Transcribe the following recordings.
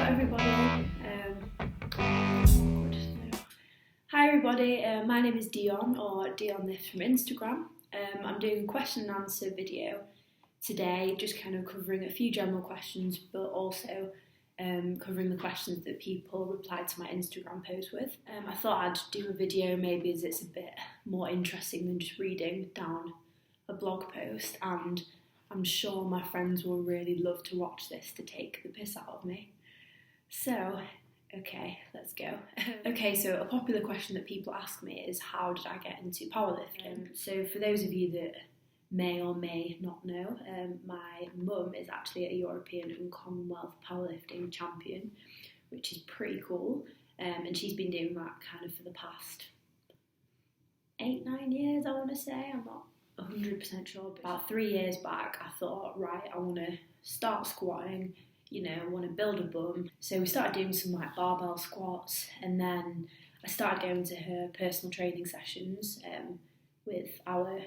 everybody. Hi everybody, my name is Dion, or Dion Lift from Instagram. I'm doing a question and answer video today, just kind of covering a few general questions, but also covering the questions that people replied to my Instagram post with. I thought I'd do a video maybe as it's a bit more interesting than just reading down a blog post, and I'm sure my friends will really love to watch this to take the piss out of me. So, okay, let's go. Okay, so a popular question that people ask me is, how did I get into powerlifting? So for those of you that may or may not know, my mum is actually a European and Commonwealth powerlifting champion, which is pretty cool. And she's been doing that kind of for the past 8-9 years, I want to say. I'm not 100% sure, but about 3 years back I thought, right, I want to start squatting, I want to build a bum. So we started doing some like barbell squats, and then I started going to her personal training sessions with our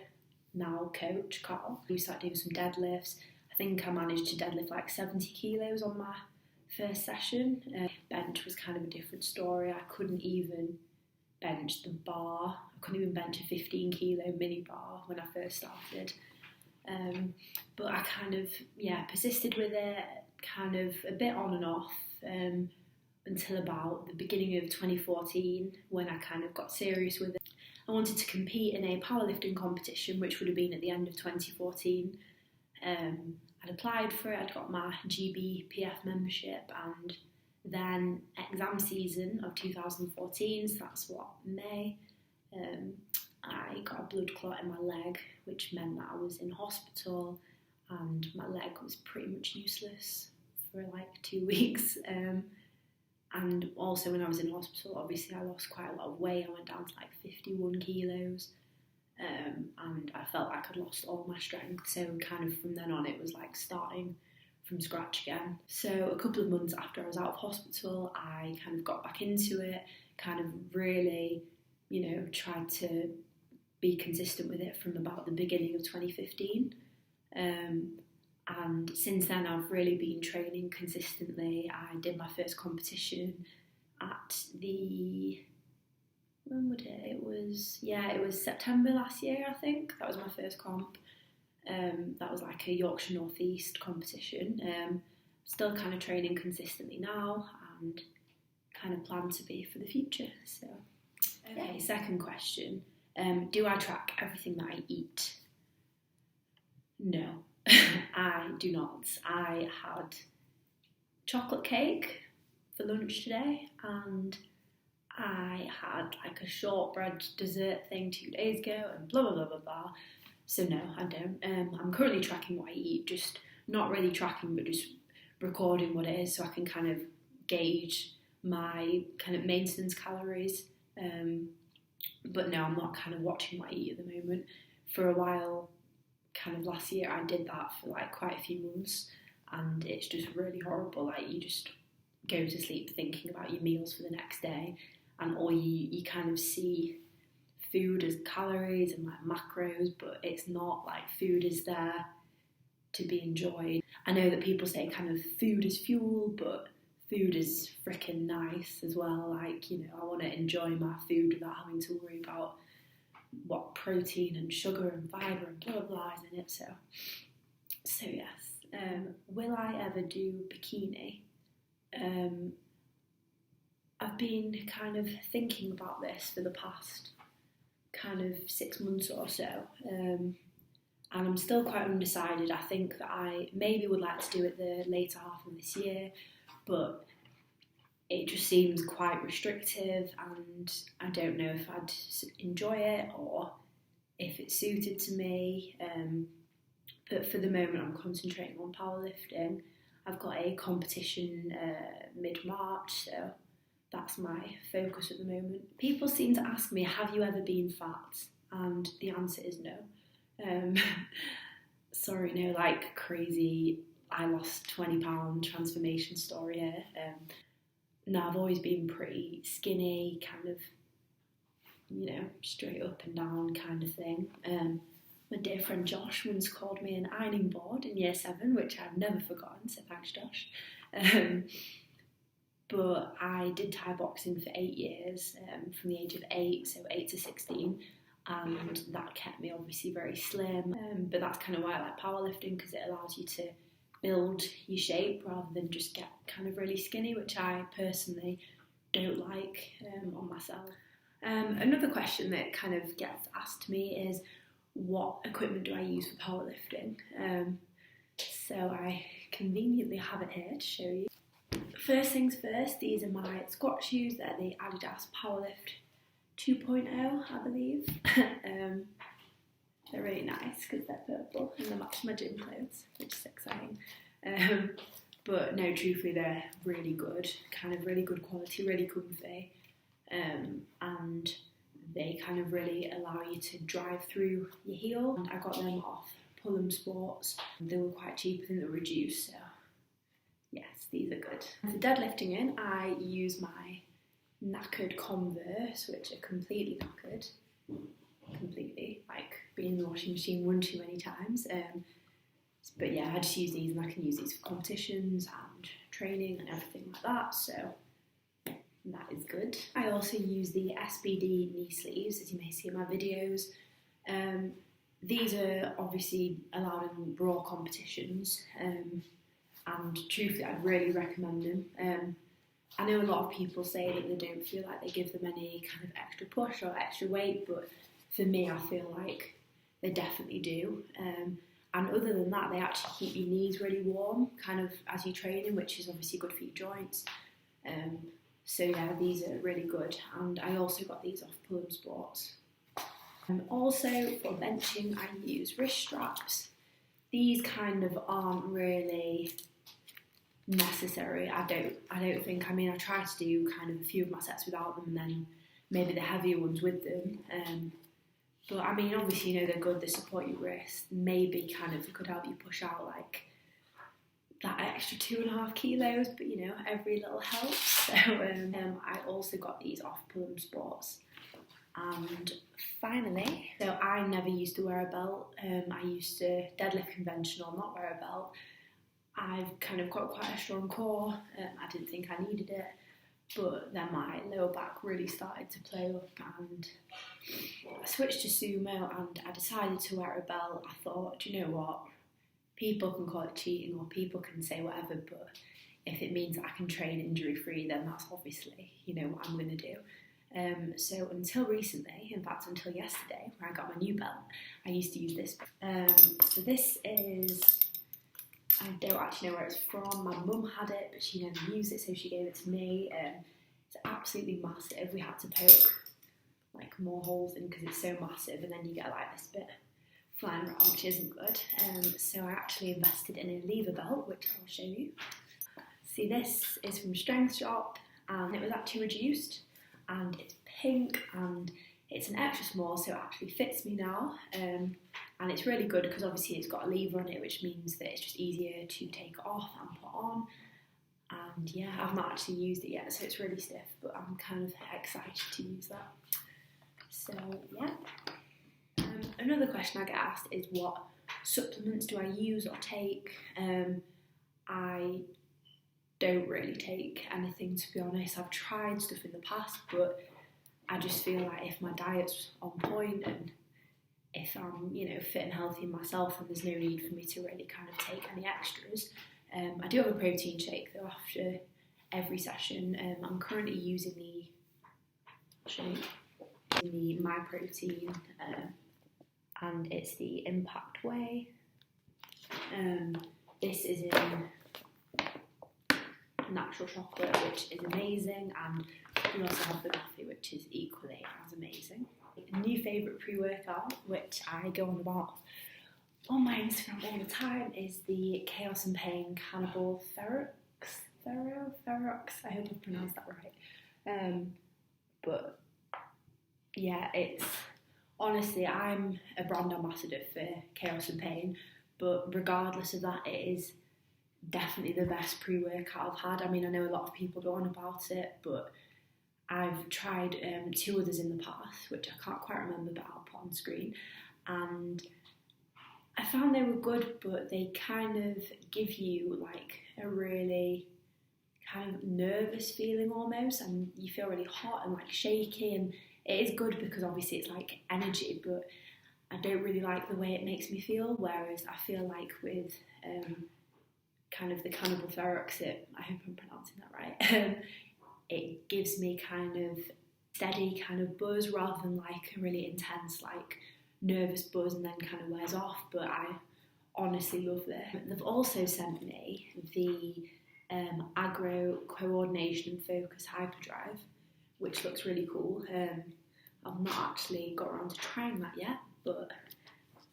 now coach Carl. We started doing some deadlifts. I think I managed to deadlift like 70 kilos on my first session. Bench was kind of a different story. I couldn't even bench the bar. I couldn't even bench a 15 kilo mini bar when I first started. But I kind of, persisted with it, kind of a bit on and off, until about the beginning of 2014 when I kind of got serious with it. I wanted to compete in a powerlifting competition, which would have been at the end of 2014. I'd applied for it, I'd got my GBPF membership, and then exam season of 2014, so that's May, I got a blood clot in my leg, which meant that I was in hospital and my leg was pretty much useless for like 2 weeks. And also when I was in hospital, obviously I lost quite a lot of weight. I went down to like 51 kilos, and I felt like I'd lost all my strength. So kind of from then on it was like starting from scratch again. So a couple of months after I was out of hospital, I kind of got back into it, kind of really, tried to be consistent with it from about the beginning of 2015. And since then I've really been training consistently. I did my first competition at it was September last year, I think. That was my first comp. That was like a Yorkshire North East competition. Still kind of training consistently now, and kind of plan to be for the future. So, okay, second question. Do I track everything that I eat? No, I do not. I had chocolate cake for lunch today, and I had like a shortbread dessert thing 2 days ago, and blah blah blah blah blah. So no, I don't. I'm currently tracking what I eat, just not really tracking, but just recording what it is, so I can kind of gauge my kind of maintenance calories. But no, I'm not kind of watching what I eat at the moment. For a while, kind of last year, I did that for like quite a few months, and it's just really horrible. Like, you just go to sleep thinking about your meals for the next day, and all you kind of see food as calories and like macros, but it's not. Like, food is there to be enjoyed. I know that people say kind of food is fuel, but food is freaking nice as well. Like, I want to enjoy my food without having to worry about what protein and sugar and fibre and blah blah blah is in it. So yes. Will I ever do bikini? I've been kind of thinking about this for the past kind of 6 months or so, and I'm still quite undecided. I think that I maybe would like to do it the later half of this year, but it just seems quite restrictive, and I don't know if I'd enjoy it or if it's suited to me. But for the moment, I'm concentrating on powerlifting. I've got a competition mid-March, so that's my focus at the moment. People seem to ask me, have you ever been fat? And the answer is no. Sorry, no, like crazy, I lost 20 pound transformation story here. No, I've always been pretty skinny, kind of, straight up and down kind of thing. My dear friend Josh once called me an ironing board in year 7, which I've never forgotten, so thanks, Josh. but I did Thai boxing for 8 years, from the age of 8, so 8 to 16, and that kept me obviously very slim, but that's kind of why I like powerlifting, because it allows you to build your shape rather than just get kind of really skinny, which I personally don't like on myself. Another question that kind of gets asked to me is, what equipment do I use for powerlifting? So I conveniently have it here to show you. First things first, these are my squat shoes. They're the Adidas Powerlift 2.0, I believe. They're really nice because they're purple and they match my gym clothes, which is exciting. But no, truthfully, they're really good, kind of really good quality, really comfy, and they kind of really allow you to drive through your heel. And I got them off Pullum Sports. They were quite cheap, I think they were reduced, so yes, these are good. For deadlifting in, I use my knackered Converse, which are completely knackered. Completely, like being in the washing machine one too many times. But yeah, I just use these, and I can use these for competitions and training and everything like that, so that is good. I also use the SBD knee sleeves, as you may see in my videos. These are obviously allowed in raw competitions, and truthfully I'd really recommend them. I know a lot of people say that they don't feel like they give them any kind of extra push or extra weight, but for me I feel like they definitely do. And other than that, they actually keep your knees really warm kind of as you're training, which is obviously good for your joints. So yeah, these are really good, and I also got these off Pullum Sports. Also for benching, I use wrist straps. These kind of aren't really necessary. I don't think. I mean, I try to do kind of a few of my sets without them, and then maybe the heavier ones with them. But I mean, obviously, you know, they're good. They support your wrist. Maybe kind of they could help you push out like that extra 2.5 kilos, but you know, every little helps. So I also got these off Pullum Sports. And finally, so I never used to wear a belt. I used to deadlift conventional, not wear a belt. I've kind of got quite a strong core. I didn't think I needed it, but then my lower back really started to play up, and I switched to sumo, and I decided to wear a belt. I thought, do you know what? People can call it cheating, or people can say whatever, but if it means I can train injury-free, then that's obviously, you know, what I'm going to do. So until recently, in fact until yesterday, when I got my new belt, I used to use this. So this is, I don't actually know where it's from. My mum had it, but she never used it, so she gave it to me. It's absolutely massive. We had to poke like more holes in because it's so massive, and then you get like this bit flying around, which isn't good. So I actually invested in a lever belt, which I'll show you. See, this is from Strength Shop, and it was actually reduced, and it's pink, and it's an extra small, so it actually fits me now. And it's really good because obviously it's got a lever on it, which means that it's just easier to take off and put on. And yeah, I've not actually used it yet, so it's really stiff, but I'm kind of excited to use that. So yeah. Another question I get asked is, what supplements do I use or take? I don't really take anything, to be honest. I've tried stuff in the past, but I just feel like if my diet's on point and if I'm, you know, fit and healthy myself, and there's no need for me to really kind of take any extras. I do have a protein shake though after every session. I'm currently using the My Protein, and it's the Impact Whey. This is in natural chocolate, which is amazing, and we also have the coffee, which is equally as amazing. A new favourite pre-workout, which I go on about on my Instagram all the time, is the Chaos and Pain Cannibal Ferox. I hope I pronounced that right. But yeah, it's honestly, I'm a brand ambassador for Chaos and Pain, but regardless of that, it is definitely the best pre-workout I've had. I mean, I know a lot of people go on about it, but I've tried 2 others in the past, which I can't quite remember, but I'll put on screen, and I found they were good, but they kind of give you like a really kind of nervous feeling almost, and you feel really hot and like shaky, and it is good because obviously it's like energy, but I don't really like the way it makes me feel, whereas I feel like with kind of the cannibal thyroxine, I hope I'm pronouncing that right, it gives me kind of steady kind of buzz rather than like a really intense like nervous buzz and then kind of wears off. But I honestly love this. They've also sent me the Agro Coordination and Focus Hyperdrive, which looks really cool. I've not actually got around to trying that yet, but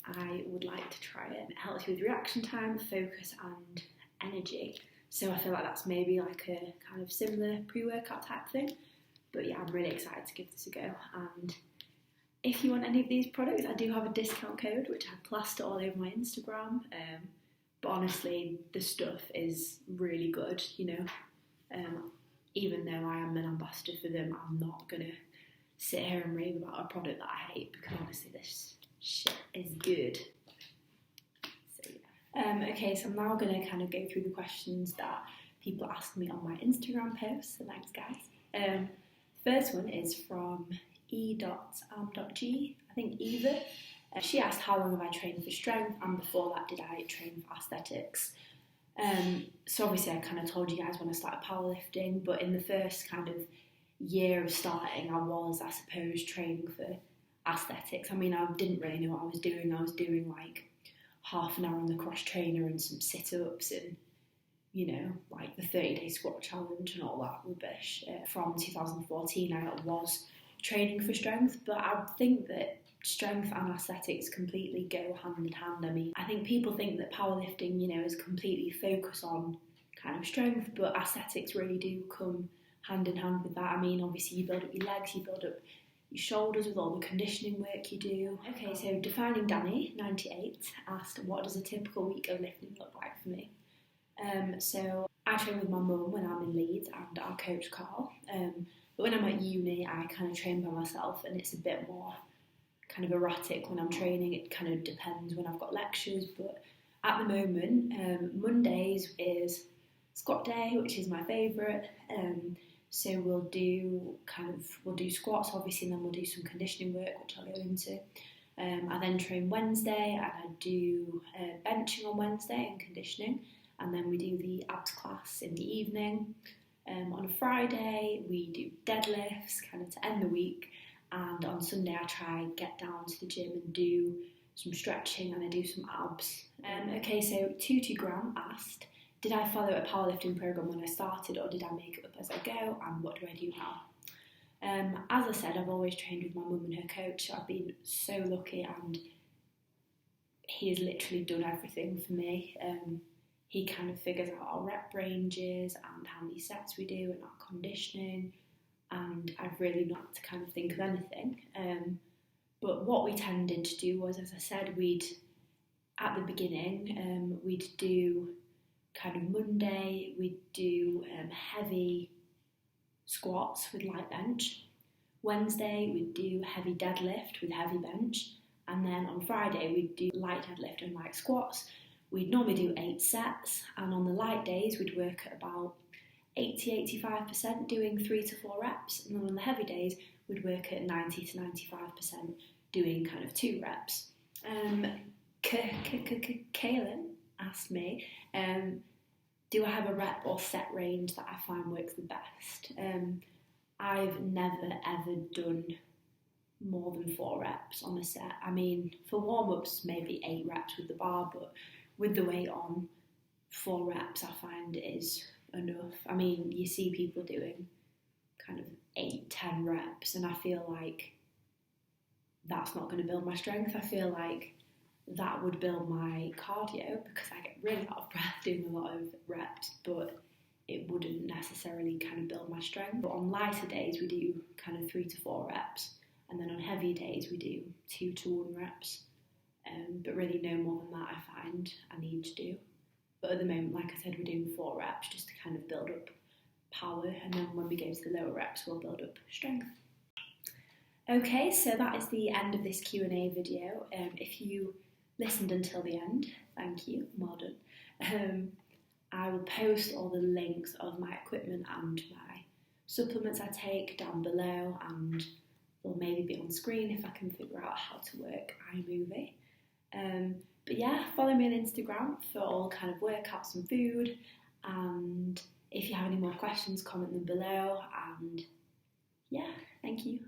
I would like to try it. It helps you with reaction time, focus and energy. So I feel like that's maybe like a kind of similar pre-workout type thing. But yeah, I'm really excited to give this a go. And if you want any of these products, I do have a discount code, which I plaster all over my Instagram. But honestly, the stuff is really good, you know. Even though I am an ambassador for them, I'm not going to sit here and rave about a product that I hate, because honestly, this shit is good. So yeah. Okay, so I'm now going to kind of go through the questions that people asked me on my Instagram posts. So thanks, guys. First one is from e.am.g, I think Eva. She asked how long have I trained for strength, and before that did I train for aesthetics. So obviously I kind of told you guys when I started powerlifting, but in the first kind of year of starting I was, I suppose, training for aesthetics. I mean, I didn't really know what I was doing. I was doing like half an hour on the cross trainer and some sit-ups and, you know, like the 30-day squat challenge and all that rubbish. From 2014 I was training for strength, but I think that strength and aesthetics completely go hand in hand. I mean, I think people think that powerlifting, you know, is completely focused on kind of strength, but aesthetics really do come hand in hand with that. I mean, obviously you build up your legs, you build up your shoulders with all the conditioning work you do. Okay, so Defining Danny 98 asked, what does a typical week of lifting look like for me? So I train with my mum when I'm in Leeds and our coach Carl, but when I'm at uni I kind of train by myself, and it's a bit more kind of erratic when I'm training. It kind of depends when I've got lectures, but at the moment Mondays is squat day, which is my favourite. So we'll do squats obviously, and then we'll do some conditioning work, which I'll go into. I then train Wednesday, and I do benching on Wednesday and conditioning, and then we do the abs class in the evening. On a Friday we do deadlifts kind of to end the week, and on Sunday I try get down to the gym and do some stretching, and I do some abs. Okay, so 22gram asked, did I follow a powerlifting program when I started, or did I make it up as I go, and what do I do now? As I said, I've always trained with my mum and her coach. I've been so lucky, and he has literally done everything for me. He kind of figures out our rep ranges and how many sets we do and our conditioning, and I've really not had to kind of think of anything. But what we tended to do was, as I said, at the beginning, we'd do kind of Monday, we'd do heavy squats with light bench. Wednesday, we'd do heavy deadlift with heavy bench. And then on Friday, we'd do light deadlift and light squats. We'd normally do 8 sets. And on the light days, we'd work at about 80-85% doing 3 to 4 reps. And then on the heavy days, we'd work at 90 to 95% doing kind of 2 reps. Kaylin asked me, do I have a rep or set range that I find works the best? I've never ever done more than 4 reps on a set. I mean, for warm-ups, maybe 8 reps with the bar, but with the weight on, 4 reps I find is enough. I mean, you see people doing kind of 8-10 reps, and I feel like that's not going to build my strength. I feel like that would build my cardio, because I get really out of breath doing a lot of reps, but it wouldn't necessarily kind of build my strength. But on lighter days we do kind of 3 to 4 reps, and then on heavier days we do 2 to 1 reps, but really no more than that I find I need to do. But at the moment, like I said, we're doing 4 reps just to kind of build up power, and then when we go to the lower reps we'll build up strength. Okay, so that is the end of this Q&A video. If you listened until the end, thank you, well done. I will post all the links of my equipment and my supplements I take down below, and they'll maybe be on screen if I can figure out how to work iMovie. But yeah, follow me on Instagram for all kind of workouts and food, and if you have any more questions, comment them below, and yeah, thank you.